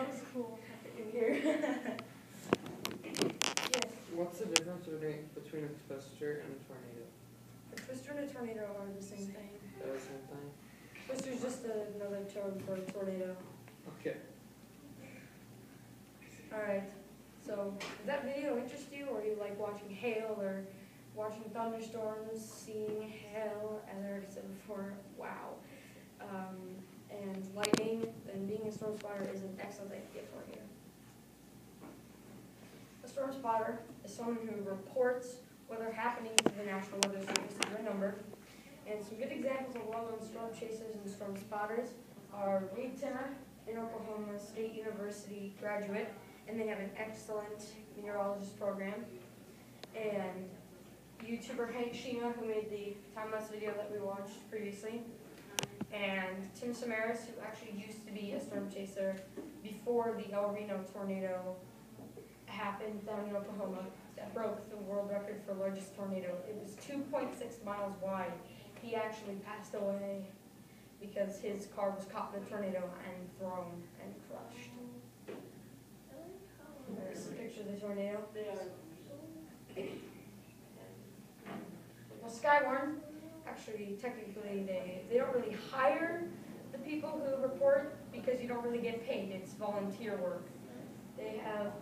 was cool. Happy New Year. Yes. What's the difference between a twister and a tornado? A twister and a tornado are the same thing. They're the same thing? Twister's just another term for a tornado. Okay. Alright, so does that video interest you, or you like watching hail, or watching thunderstorms, seeing hail, as I already said before, wow. And lightning, then being a storm spotter is an excellent thing to get for you. A storm spotter is someone who reports weather happening to the National Weather Service through a number. And some good examples of well-known storm chasers and storm spotters are Reed Timmer, an Oklahoma State University graduate, and they have an excellent meteorologist program. And YouTuber Hank Sheena, who made the time-lapse video that we watched previously. And Tim Samaras, who actually used to be a storm chaser before the El Reno tornado happened down in Oklahoma. That broke the world record for largest tornado. It was 2.6 miles wide. He actually passed away because his car was caught in a tornado and thrown and crushed. There's a picture of the tornado. Well, Skywarn, actually, technically, they don't really hire the people who report because you don't really get paid. It's volunteer work. They have,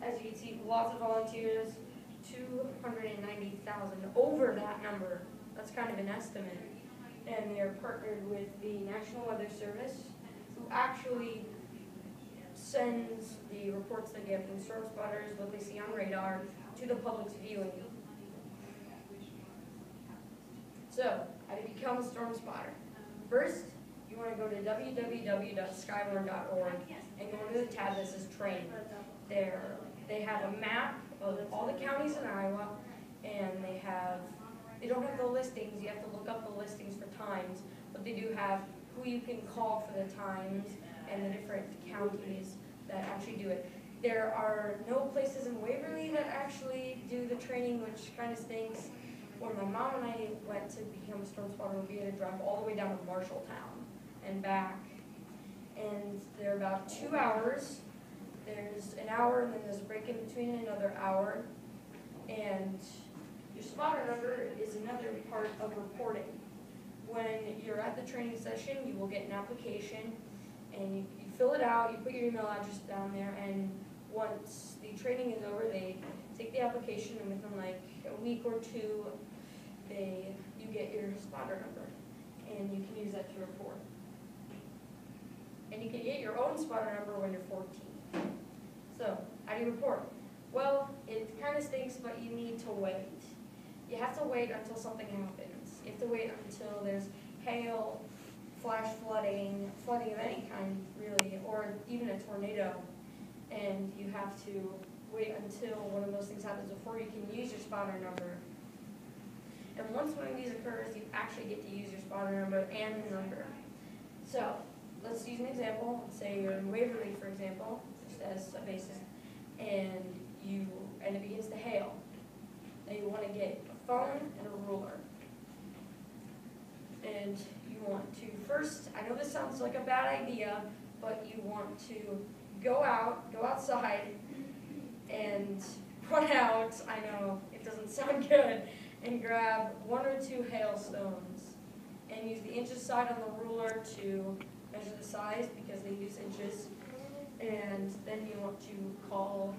as you can see, lots of volunteers, 290,000, over that number. That's kind of an estimate. And they're partnered with the National Weather Service, who actually sends the reports they get from storm spotters, what they see on radar, to the public's viewing. So, how do you become a storm spotter? First, you want to go to www.skywarn.org and go to the tab that says train. They have a map of all the counties in Iowa, and they don't have the listings. You have to look up the listings for times, but they do have who you can call for the times and the different counties that actually do it. There are no places in Waverly that actually do the training, which kind of stinks. When my mom and I went to become a storm spotter, we had to drive all the way down to Marshalltown and back. And they're about 2 hours. There's an hour, and then there's a break in between, another hour. And your spotter number is another part of reporting. When you're at the training session, you will get an application, and you fill it out, you put your email address down there, and once the training is over, they take the application, and within like a week or two, you get your spotter number, and you can use that to report. And you can get your own spotter number when you're 14. So, how do you report? Well, it kind of stinks, but you need to wait. You have to wait until something happens. You have to wait until there's hail, flash flooding of any kind, really, or even a tornado. And you have to wait until one of those things happens before you can use your spotter number. And once one of these occurs, you actually get to use your spotter number and the number. So, let's use an example. Let's say you're in Waverly, for example, just as a basis, and it begins to hail. Now you want to get a phone and a ruler. And you want to first, I know this sounds like a bad idea, but you want to go outside and run out, I know it doesn't sound good, and grab 1 or 2 hailstones and use the inches side on the ruler to measure the size because they use inches. And then you want to call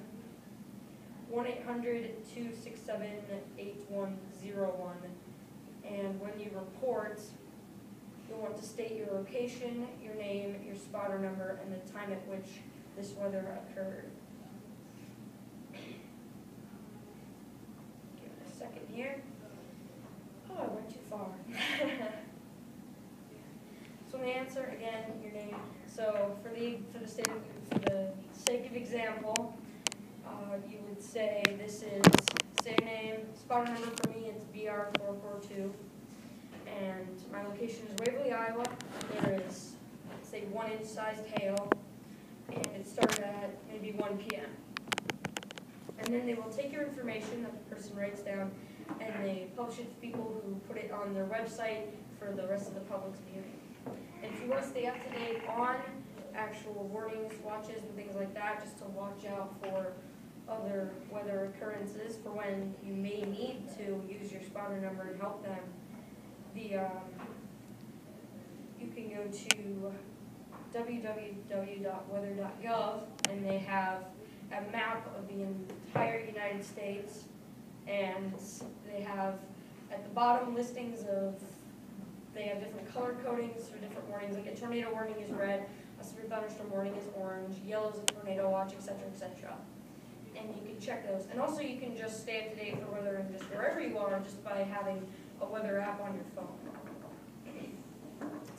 1-800-267-8101. And when you report, you'll want to state your location, your name, your spotter number, and the time at which this weather occurred. Give it a second here. Oh, I went too far. So the answer, again, your name. So for the sake of example, you would say this is same name, spotter number for me, it's BR442, and my location is Waverly, Iowa. There is, say, 1-inch sized hail, and it started at maybe 1 p.m. And then they will take your information that the person writes down, and they publish it to people who put it on their website for the rest of the public's viewing. And if you want to stay up to date on actual warnings, watches, and things like that, just to watch out for other weather occurrences for when you may need to use your spotter number and help them. You can go to www.weather.gov, and they have a map of the entire United States, and they have at the bottom listings of, they have different color codings for different warnings, like a tornado warning is red, a severe thunderstorm warning is orange, yellow is a tornado watch, etc., etc. And you can check those. And also you can just stay up to date for weather and just wherever you are just by having a weather app on your phone.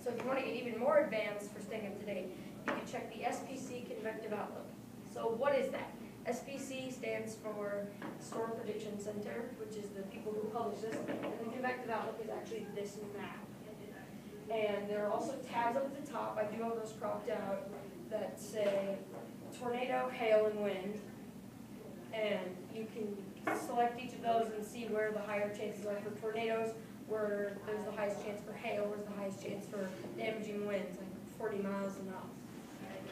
So if you want to get even more advanced for staying up to date, you can check the SPC Convective Outlook. So what is that? SPC stands for Storm Prediction Center, which is the people who publish this. And the Convective Outlook is actually this map. And there are also tabs up at the top, I do have those cropped out, that say tornado, hail, and wind. And you can select each of those and see where the higher chances are for tornadoes, where there's the highest chance for hail, where's the highest chance for damaging winds, like 40 miles and up.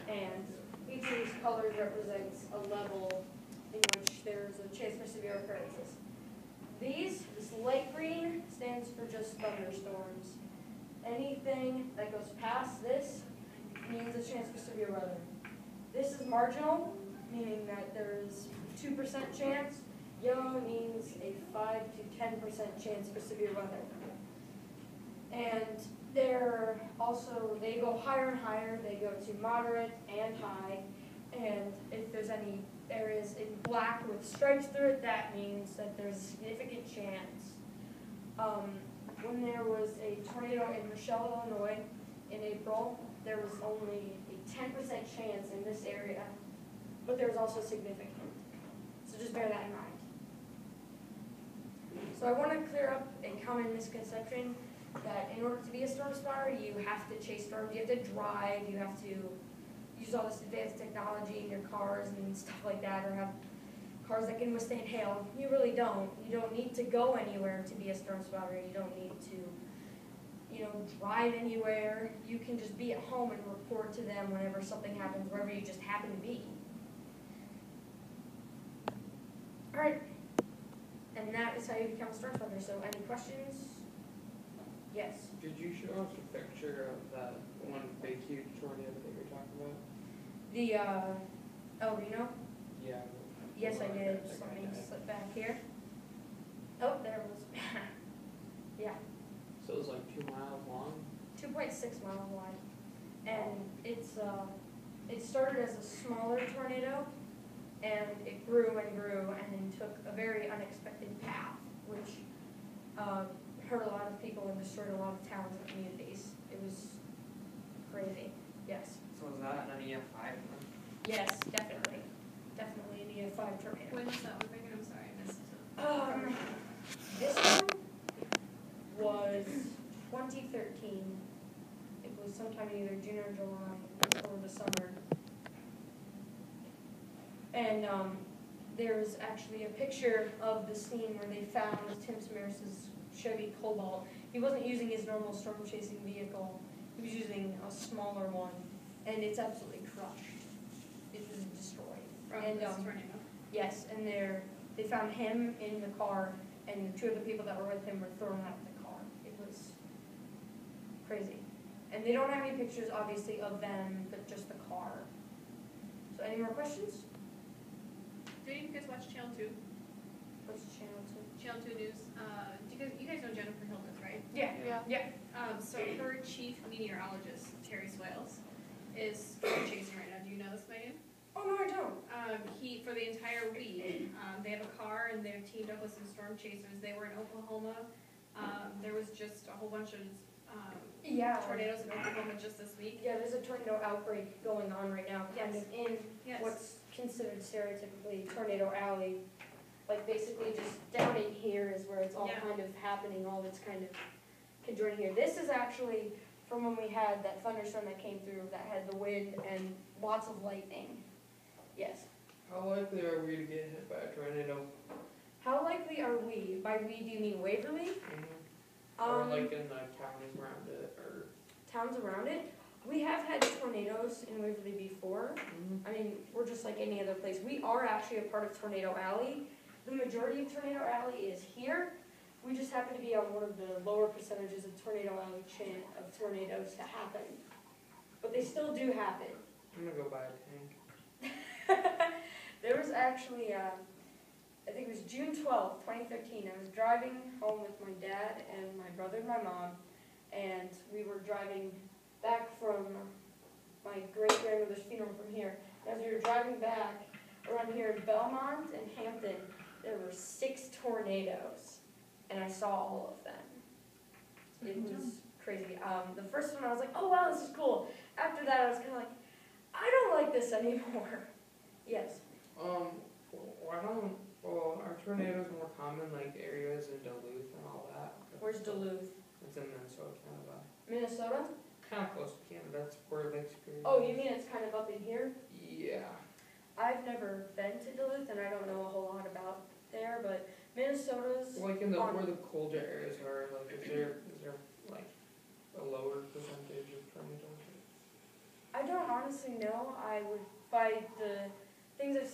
And each of these colors represents a level in which there's a chance for severe occurrences. This light green stands for just thunderstorms. Anything that goes past this means a chance for severe weather. This is marginal, meaning that there's 2% chance. Yellow means a 5 to 10% chance for severe weather. And they go higher and higher. They go to moderate and high. And if there's any areas in black with stripes through it, that means that there's a significant chance. When there was a tornado in Rochelle, Illinois in April, there was only a 10% chance in this area, but there was also significant. So just bear that in mind. So I want to clear up a common misconception that in order to be a storm spotter, you have to chase storms, you have to drive, you have to use all this advanced technology in your cars and stuff like that, or have cars that can withstand hail. You really don't. You don't need to go anywhere to be a storm spotter. You don't need to, drive anywhere. You can just be at home and report to them whenever something happens, wherever you just happen to be. All right. And that is how you become a storm spotter. So any questions? Yes. Did you show us a picture of that one big huge tornado that you're talking about? The El Reno? Yeah. Yes, I did. Just let me slip back here. Oh, there it was. Yeah. So it was like 2 miles long? 2.6 miles wide. And it started as a smaller tornado, and it grew and grew and took a very unexpected path, which hurt a lot of people and destroyed a lot of towns and communities. It was crazy. Yes. So was that an EF5? Yes, definitely. Definitely an EF5 tornado. When was that one bigger? I'm sorry, I missed it. This one was 2013. It was sometime in either June or July, or the summer. And there's actually a picture of the scene where they found Tim Samaris's Chevy Cobalt. He wasn't using his normal storm chasing vehicle. He was using a smaller one, and it's absolutely crushed. It was destroyed. From And, this tornado. Yes, and they found him in the car, and 2 of the people that were with him were thrown out of the car. It was crazy. And they don't have any pictures, obviously, of them, but just the car. So any more questions? Do you guys watch Channel 2? What's channel 2? Channel 2 News. You guys know Jennifer Hilton, right? Yeah. So her chief meteorologist, Terry Swales, is storm chasing right now. Do you know this, Megan? Oh, no, I don't. For the entire week, they have a car and they're teamed up with some storm chasers. They were in Oklahoma. There was just a whole bunch of tornadoes in Oklahoma just this week. Yeah, there's a tornado outbreak going on right now, kind of in Yes. what's considered stereotypically Tornado Alley. Like basically just down in here is where it's all kind of happening, all that's kind of conjoining here. This is actually from when we had that thunderstorm that came through that had the wind and lots of lightning. Yes. How likely are we to get hit by a tornado? How likely are we? By we, do you mean Waverly? Or like in the counties around it, or Towns around it? We have had tornadoes in Waverly before. I mean, we're just like any other place. We are actually a part of Tornado Alley. The majority of Tornado Alley is here. We just happen to be on one of the lower percentages of Tornado Alley chain of tornadoes to happen. But they still do happen. I'm gonna go buy a tank. There was actually, I think it was June 12th, 2013. I was driving home with my dad and my brother and my mom, and we were driving back from my great-grandmother's funeral from here. As we were driving back around here in Belmont and Hampton, there were 6 tornadoes, and I saw all of them. It was crazy. The first one I was like, oh wow, this is cool. After that I was kind of like, I don't like this anymore. Yes. Are tornadoes more common like areas in Duluth and all that? Where's Duluth? It's in Minnesota, Canada. Minnesota? Kind of close to Canada, it's where Lake Superior. Oh, you mean it's kind of up in here? Yeah. I've never been to Duluth, and I don't know a whole lot about there, but Minnesota's Like in the, on- where the colder areas are, like is there like a lower percentage of tornadoes? I don't honestly know. I would, by the things I've